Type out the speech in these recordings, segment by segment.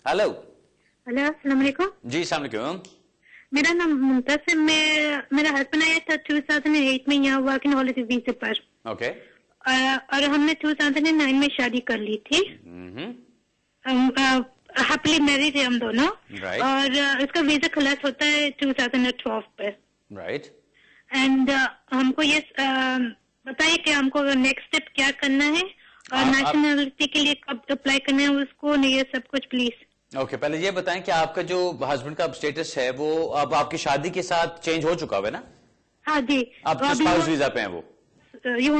Hello. Hello, अस्सलाम वालेकुम। जी अस्सलाम वालेकुम। मेरा नाम मुमताज है। मेरा हस्बैंड आया था 2008 में यहाँ वर्किंग हॉलिडे वीजा पर। ओके। और हमने 2009 में शादी कर ली थी। हैप्पीली मैरिड है हम दोनों। Right. और उसका वीजा खलास होता है 2012 पर। राइट। एंड हमको ये बताइए कि हमको नेक्स्ट स्टेप क्या करना है और नेशनलिटी के लिए कब अप्लाई करना है उसको, ये सब कुछ प्लीज। ओके, पहले ये बताएं कि आपका जो हस्बैंड का स्टेटस है वो अब आपकी शादी के साथ चेंज हो चुका है ना? हाँ जी। आप स्पाउस वीजा पे हैं वो?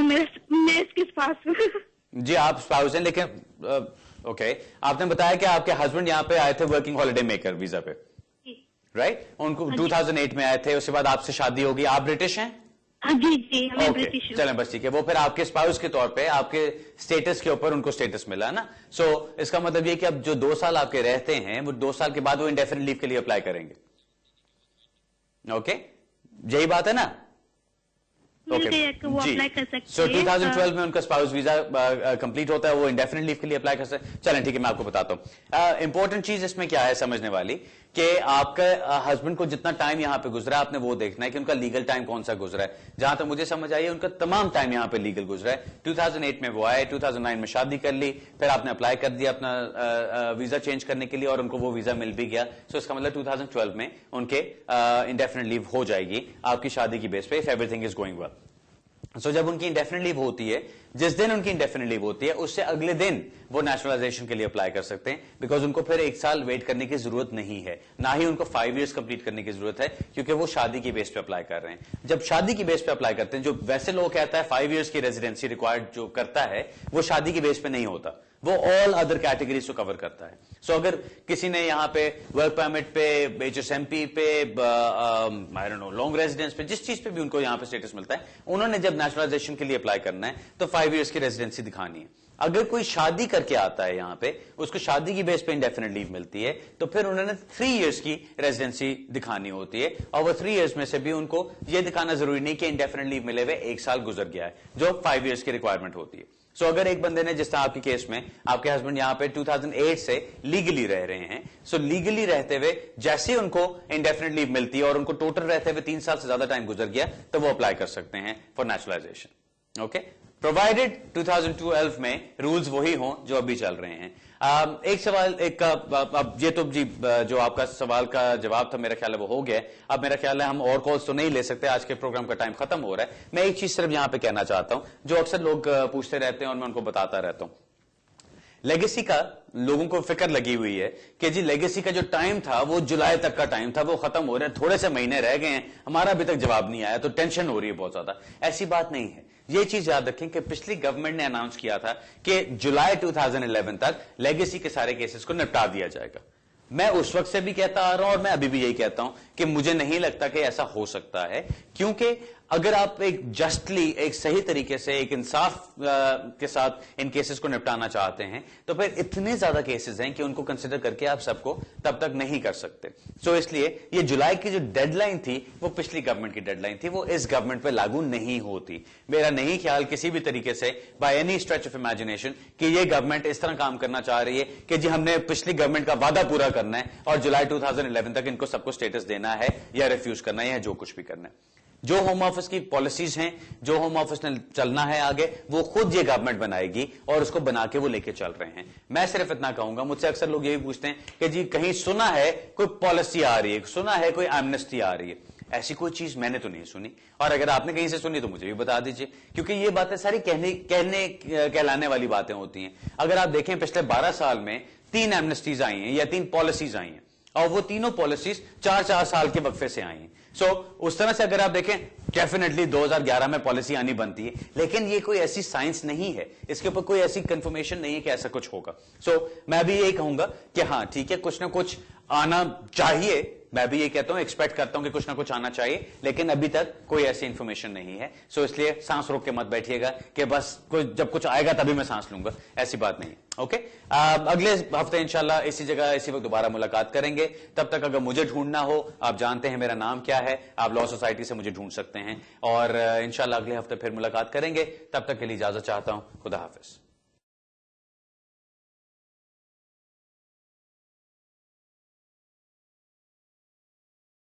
मैं इसके पास हूँ। जी आप स्पाउस हैं, लेकिन ओके, आपने बताया कि आपके हस्बैंड यहाँ पे आए थे वर्किंग हॉलिडे मेकर वीजा पे, राइट? उनको 2008 में आए थे, उसके बाद आपसे शादी होगी। आप ब्रिटिश हैं? हाँ जी जी, मैं ब्रिटिश हूँ। चलें बस ठीक है। वो फिर आपके स्पाउस के तौर पे आपके स्टेटस के ऊपर उनको स्टेटस मिला है ना। सो इसका मतलब ये कि अब जो 2 साल आपके रहते हैं वो 2 साल के बाद वो इंडेफिनिट लीव के लिए अप्लाई करेंगे। ओके, यही बात है ना? ओके जी। सो 2012 में उनका स्पाउस वीजा कंप्लीट होता है, वो इंडेफिनिट लीव के लिए अप्लाई कर सकते हैं। चलें ठीक है, मैं आपको बताता हूँ। इंपॉर्टेंट चीज इसमें क्या है समझने वाली कि आपका हस्बैंड को जितना टाइम यहाँ पे गुजरा आपने वो देखना है कि उनका लीगल टाइम कौन सा गुजरा है। जहां तक मुझे समझ आई है उनका तमाम टाइम यहाँ पे लीगल गुजरा है। 2008 में वो आए, 2009 में शादी कर ली, फिर आपने अप्लाई कर दिया अपना वीजा चेंज करने के लिए और उनको वो वीजा मिल भी गया। सो इसका मतलब 2012 में उनके इंडेफिनिट लीव हो जाएगी आपकी शादी की बेस पे, if everything is going well. So जब उनकी इंडेफिनिट लीव होती है, जिस दिन उनकी इंडेफिनिट लीव होती है उससे अगले दिन वो नेशनलाइजेशन के लिए अप्लाई कर सकते हैं, बिकॉज उनको फिर 1 साल वेट करने की जरूरत नहीं है, ना ही उनको 5 इयर्स कंप्लीट करने की जरूरत है, क्योंकि वो शादी की बेस पे अप्लाई कर रहे हैं। जब शादी की बेस पे अप्लाई करते हैं, जो वैसे लोग कहता है 5 इयर्स की रेजिडेंसी रिक्वायर्ड जो करता है वो शादी की बेस पे नहीं होता, वो ऑल अदर कैटेगरीज को कवर करता है। सो अगर किसी ने यहां पे वर्क परमिट पे, HSMP पे, I don't know long residence पे, जिस चीज पे भी उनको यहां पे स्टेटस मिलता है, उन्होंने जब नेशनलाइजेशन के लिए अप्लाई करना है तो 5 इयर्स की रेजिडेंसी दिखानी है। अगर कोई शादी करके आता है यहां पे, उसको शादी की बेस पे इंडेफिनिट लीव मिलती है, तो फिर उन्होंने 3 इयर्स की रेजिडेंसी दिखानी होती है, और वो 3 इयर्स में से भी उनको ये दिखाना जरूरी नहीं कि इंडेफिनिट लीव मिले हुए 1 साल गुजर गया है, जो 5 इयर्स की रिक्वायरमेंट होती है। सो अगर एक बंदे ने, जिस तरह आपके केस में आपके हस्बैंड यहां पे 2008 से लीगली रह रहे हैं, सो लीगली रहते हुए जैसे उनको इंडेफिनिट लीव मिलती है और उनको टोटल रहते हुए 3 साल से ज्यादा टाइम गुजर गया, तो वो अप्लाई कर सकते हैं फॉर नेशनलाइजेशन। ओके, प्रोवाइडेड 2012 में रूल्स वही हों जो अभी चल रहे हैं। एक सवाल, अब ये तो जी जो आपका सवाल का जवाब था मेरा ख्याल है वो हो गया। अब मेरा ख्याल है हम और कॉल्स तो नहीं ले सकते, आज के प्रोग्राम का टाइम खत्म हो रहा है। मैं एक चीज सिर्फ यहां पे कहना चाहता हूं जो अक्सर लोग पूछते रहते हैं और मैं उनको बताता रहता हूं। लेगेसी का लोगों को फिक्र लगी हुई है कि जी लेगेसी का जो टाइम था वो जुलाई तक का टाइम था, वो खत्म हो रहा है, थोड़े से महीने रह गए हैं, हमारा अभी तक जवाब नहीं आया, तो टेंशन हो रही है बहुत ज्यादा। ऐसी बात नहीं है। ये चीज याद रखें कि पिछली गवर्नमेंट ने अनाउंस किया था कि जुलाई 2011 तक लेगेसी के सारे केसेस को निपटा दिया जाएगा। मैं उस वक्त से भी कहता आ रहा हूं और मैं अभी भी यही कहता हूं कि मुझे नहीं लगता कि ऐसा हो सकता है, क्योंकि अगर आप एक जस्टली, एक सही तरीके से, एक इंसाफ के साथ इन केसेस को निपटाना चाहते हैं, तो फिर इतने ज्यादा केसेस हैं कि उनको कंसिडर करके आप सबको तब तक नहीं कर सकते। सो इसलिए ये जुलाई की जो डेडलाइन थी वो पिछली गवर्नमेंट की डेडलाइन थी, वो इस गवर्नमेंट पे लागू नहीं होती। मेरा नहीं ख्याल किसी भी तरीके से by any stretch of imagination कि ये गवर्नमेंट इस तरह काम करना चाह रही है कि जी हमने पिछली गवर्नमेंट का वादा पूरा करना है और जुलाई 2011 तक इनको सबको स्टेटस देना है या रिफ्यूज करना है या जो कुछ भी करना है। जो होम ऑफिस की पॉलिसीज हैं, जो होम ऑफिस ने चलना है आगे, वो खुद ये गवर्नमेंट बनाएगी और उसको बना के वो लेके चल रहे हैं। मैं सिर्फ इतना कहूंगा, मुझसे अक्सर लोग ये भी पूछते हैं कि जी कहीं सुना है कोई पॉलिसी आ रही है, सुना है कोई एमनेस्टी आ रही है। ऐसी कोई चीज मैंने तो नहीं सुनी, और अगर आपने कहीं से सुनी तो मुझे भी बता दीजिए, क्योंकि ये बातें सारी कहलाने वाली बातें होती हैं। अगर आप देखें पिछले 12 साल में 3 एमनेस्टीज आई हैं या 3 पॉलिसीज आई हैं, और वो तीनों पॉलिसीज 4-4 साल के वक्फे से आई हैं। सो उस तरह से अगर आप देखें, डेफिनेटली 2011 में पॉलिसी आनी बनती है, लेकिन ये कोई ऐसी साइंस नहीं है, इसके ऊपर कोई ऐसी कंफर्मेशन नहीं है कि ऐसा कुछ होगा। सो मैं भी यही कहूंगा कि हाँ ठीक है, कुछ ना कुछ आना चाहिए। मैं भी ये कहता हूं, एक्सपेक्ट करता हूं कि कुछ ना कुछ आना चाहिए, लेकिन अभी तक कोई ऐसी इंफॉर्मेशन नहीं है। सो इसलिए सांस रोक के मत बैठिएगा कि बस जब कुछ आएगा तभी मैं सांस लूंगा, ऐसी बात नहीं। ओके, अगले हफ्ते इंशाल्लाह इसी जगह इसी वक्त दोबारा मुलाकात करेंगे। तब तक अगर मुझे ढूंढना हो, आप जानते हैं मेरा नाम क्या है, आप लॉ सोसाइटी से मुझे ढूंढ सकते हैं, और इंशाल्लाह अगले हफ्ते फिर मुलाकात करेंगे। तब तक के लिए इजाजत चाहता हूं। खुदा हाफिज।